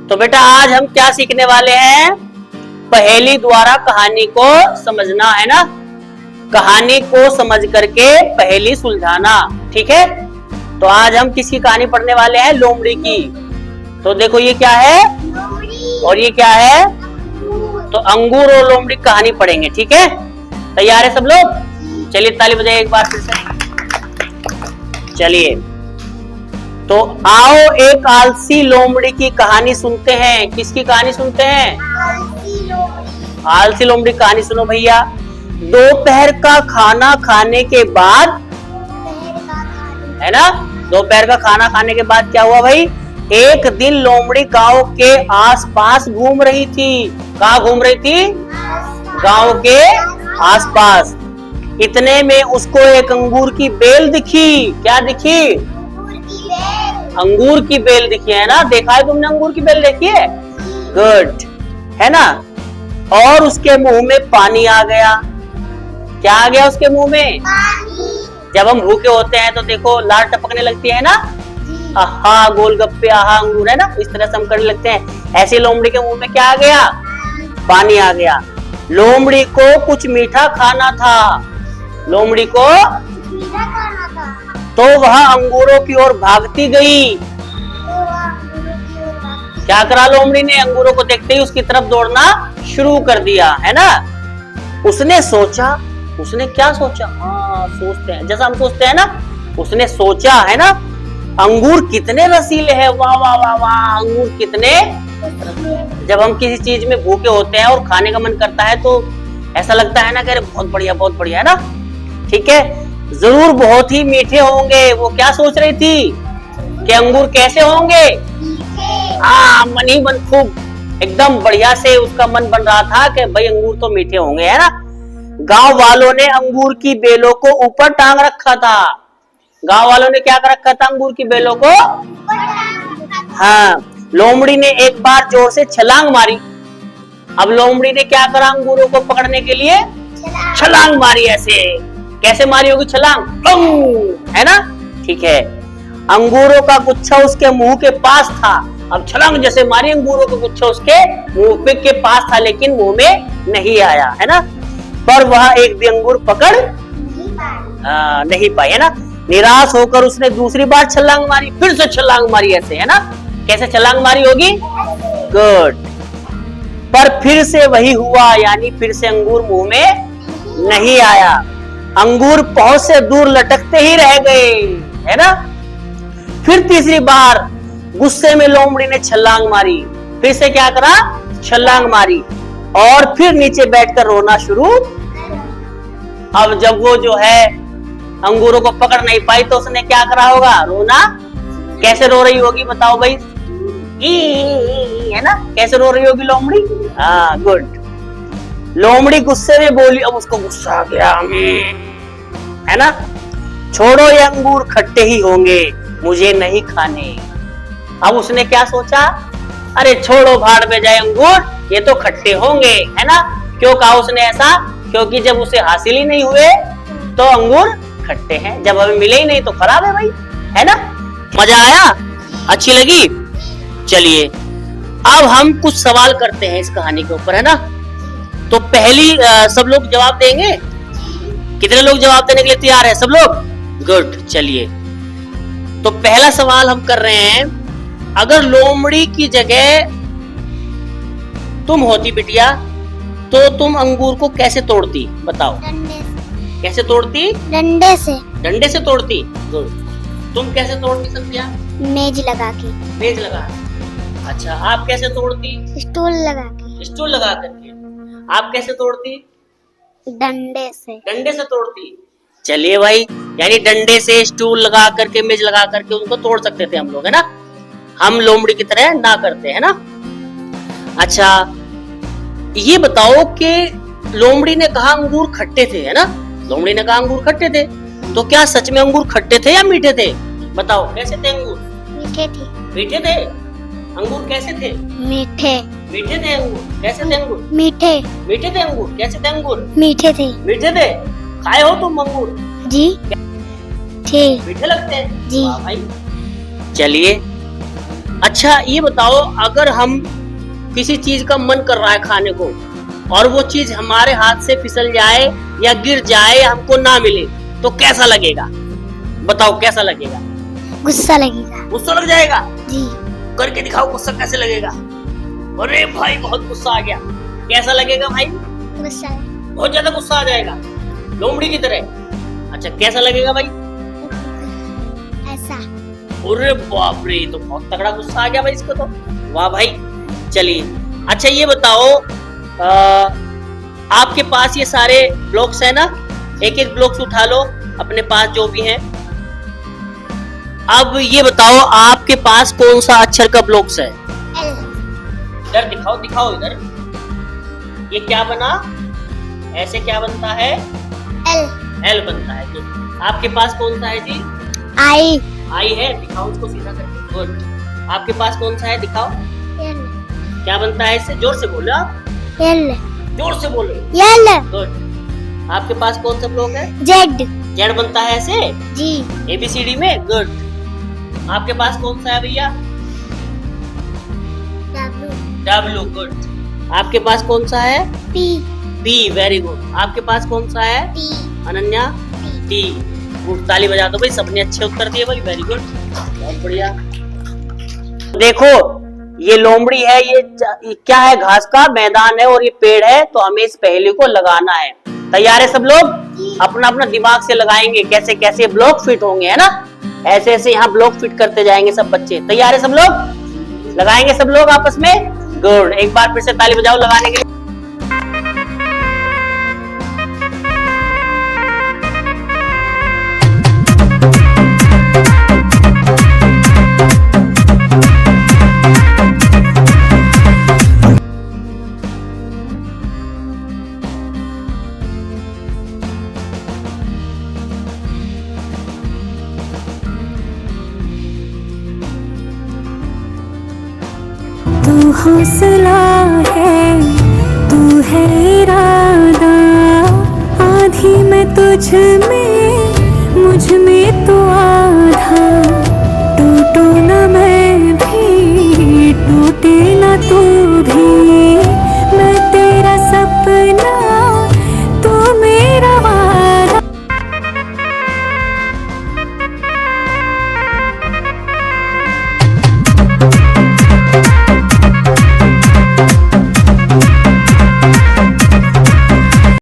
तो बेटा आज हम क्या सीखने वाले हैं? पहेली द्वारा कहानी को समझना, है ना। कहानी को समझ करके पहेली सुलझाना, ठीक है। तो आज हम किसकी कहानी पढ़ने वाले हैं? लोमड़ी की। तो देखो ये क्या है और ये क्या है? तो अंगूर और लोमड़ी कहानी पढ़ेंगे, ठीक है। तैयार है सब लोग? चलिए ताली बजाइए एक बार फिर से। चलिए तो आओ एक आलसी लोमड़ी की कहानी सुनते हैं। किसकी कहानी सुनते हैं? आलसी लोमड़ी कहानी सुनो भैया। दोपहर का खाना खाने के बाद, है ना, दोपहर का खाना खाने के बाद क्या हुआ भाई? एक दिन लोमड़ी गांव के आसपास घूम रही थी। कहाँ घूम रही थी? गांव के आसपास। इतने में उसको एक अंगूर की बेल दिखी। क्या दिखी? अंगूर की बेल दिखी, है ना। देखा है तुमने अंगूर की बेल? देखी है? गुड, है ना। और उसके मुंह में पानी आ गया। क्या आ गया उसके मुंह में? पानी। जब हम भूखे होते हैं तो देखो लार टपकने लगती है ना। आहा गोलगप्पे, आहा अंगूर, है ना, इस तरह से हम करने लगते हैं। ऐसे लोमड़ी के मुंह में क्या आ गया? पानी आ गया। लोमड़ी को कुछ मीठा खाना था। लोमड़ी को तो वह अंगूरों की ओर भागती गई। क्या करा लोमड़ी ने? अंगूरों को देखते ही उसकी तरफ दौड़ना शुरू कर दिया, है ना। उसने सोचा, उसने क्या सोचा? हाँ सोचते हैं, जैसा हम सोचते हैं ना। उसने सोचा, है ना, अंगूर कितने रसीले हैं। वाह वाह वाह वाह, अंगूर कितने। जब हम किसी चीज में भूखे होते हैं और खाने का मन करता है तो ऐसा लगता है ना कि बहुत बढ़िया, है ना। ठीक है, जरूर बहुत ही मीठे होंगे। वो क्या सोच रही थी कि अंगूर कैसे होंगे? हाँ, मन ही मन खूब एकदम बढ़िया से उसका मन बन रहा था कि भाई अंगूर तो मीठे होंगे, है ना। गांव वालों ने अंगूर की बेलों को ऊपर टांग रखा था। गांव वालों ने क्या कर रखा था? अंगूर की बेलों को। हाँ, लोमड़ी ने एक बार जोर से छलांग मारी। अब लोमड़ी ने क्या करा? अंगूरों को पकड़ने के लिए छलांग मारी। ऐसे कैसे मारी होगी छलांग? है ना। ठीक है, अंगूरों का गुच्छा उसके मुंह के पास था। अब छलांग जैसे मारी, अंगूरों का गुच्छा उसके मुंह पे के पास था लेकिन मुंह में नहीं आया, है ना। पर वह एक भी अंगूर पकड़ नहीं पाई, है ना। निराश होकर उसने दूसरी बार छलांग मारी, फिर से छलांग मारी ऐसे, है ना। कैसे छलांग मारी होगी? गुड। पर फिर से वही हुआ, यानी फिर से अंगूर मुंह में नहीं आया। अंगूर पहुंच से दूर लटकते ही रह गए, है ना। फिर तीसरी बार गुस्से में लोमड़ी ने छलांग मारी। फिर से क्या करा? छलांग मारी और फिर नीचे बैठकर रोना शुरू। अब जब वो जो है अंगूरों को पकड़ नहीं पाई तो उसने क्या करा होगा? रोना। कैसे रो रही होगी बताओ भाई? है ना। कैसे रो रही होगी लोमड़ी? हाँ गुड। लोमड़ी गुस्से में बोली। अब उसको गुस्सा आ गया, है ना। छोड़ो, ये अंगूर खट्टे ही होंगे, मुझे नहीं खाने। अब उसने क्या सोचा? अरे छोड़ो, भाड़ में जाए अंगूर, ये तो खट्टे होंगे, है ना। क्यों कहा उसने ऐसा? क्योंकि जब उसे हासिल ही नहीं हुए तो अंगूर खट्टे हैं, जब हमें मिले ही नहीं तो खराब है भाई, है ना। मजा आया? अच्छी लगी? चलिए अब हम कुछ सवाल करते हैं इस कहानी के ऊपर, है ना। तो पहली सब लोग जवाब देंगे? कितने लोग जवाब देने के लिए तैयार है? सब लोग? गुड। चलिए तो पहला सवाल हम कर रहे हैं, अगर लोमड़ी की जगह तुम होती बिटिया तो तुम अंगूर को कैसे तोड़ती? बताओ। डंडे से। कैसे तोड़ती? डंडे से। डंडे से तोड़ती। गुड। तुम कैसे तोड़ती सत्या? मेज लगा के। मेज लगा। अच्छा, आप कैसे तोड़ती? स्टूल लगा के। स्टूल लगा करके। आप कैसे तोड़ती? डंडे से। डंडे से तोड़ती। चलिए भाई, यानी डंडे से, स्टूल लगा करके, मेज लगा करके उनको तोड़ सकते थे हम लोग, है ना। हम लोमड़ी की तरह ना करते, है ना। अच्छा ये बताओ कि लोमड़ी ने कहा अंगूर खट्टे थे, है ना। लोमड़ी ने कहा अंगूर खट्टे थे, तो क्या सच में अंगूर खट्टे थे या मीठे थे? बताओ, कैसे थे अंगूर? मीठे थे। मीठे थे अंगूर? कैसे थे? मीठे। मीठे थे अंगूर? कैसे थे अंगूर? मीठे। मीठे थे अंगूर? कैसे थे अंगूर? मीठे थे। मीठे थे। खाए हो तुम अंगूर? जी थे। मीठे लगते हैं? जी। वाह भाई। चलिए अच्छा ये बताओ, अगर हम किसी चीज का मन कर रहा है खाने को और वो चीज हमारे हाथ से फिसल जाए या गिर जाए, हमको ना मिले, तो कैसा लगेगा? बताओ कैसा लगेगा? गुस्सा लगेगा। गुस्सा लग जाएगा? जी। करके दिखाओ गुस्सा कैसे लगेगा। अरे भाई बहुत गुस्सा आ गया। कैसा लगेगा भाई? गुस्सा। बहुत ज्यादा गुस्सा आ जाएगा, लोमड़ी की तरह। अच्छा कैसा लगेगा भाई? ऐसा। अरे बाप रे, ये तो बहुत तगड़ा गुस्सा आ गया भाई इसको तो। वाह भाई। चलिए अच्छा ये बताओ, आपके पास ये सारे ब्लॉक्स है ना, एक एक ब्लॉक्स उठा लो अपने पास जो भी हैं। अब ये बताओ आपके पास कौन सा अक्षर का ब्लॉक्स है? एल। इधर दिखाओ, दिखाओ इधर। ये क्या बना? ऐसे क्या बनता है? एल। एल बनता है। तो आपके पास कौन सा है जी? आई। आई है, दिखाओ उसको सीधा करके। गुड। आपके पास कौन सा है? दिखाओ। एल। क्या बनता है इससे? जोर से बोलो आप। एल। जोर से बोलो। एल। गुड। आपके पास कौन सा ब्लॉक है? जेड। जेड बनता है ऐसे जी। ABCD में। गुड। आपके पास कौन सा है भैया? डब्ल्यू। W। गुड। आपके पास कौन सा है? पी। P। Very good. आपके पास कौन सा है? टी। अनन्या? T। गुड। ताली बजा दो भाई, सबने अच्छे उत्तर दिए भाई, वेरी गुड, बहुत बढ़िया। देखो ये लोमड़ी है, ये क्या है? घास का मैदान है और ये पेड़ है, तो हमें इस पहेली को लगाना है। तैयार है सब लोग? अपना अपना दिमाग से लगाएंगे कैसे कैसे ब्लॉक फिट होंगे, है ना? ऐसे ऐसे यहाँ ब्लॉक फिट करते जाएंगे सब बच्चे। तैयार है सब लोग? लगाएंगे सब लोग आपस में। गुड। एक बार फिर से ताली बजाओ लगाने के लिए। तू हौसला है, तू है इरादा, आधी मैं तुझ में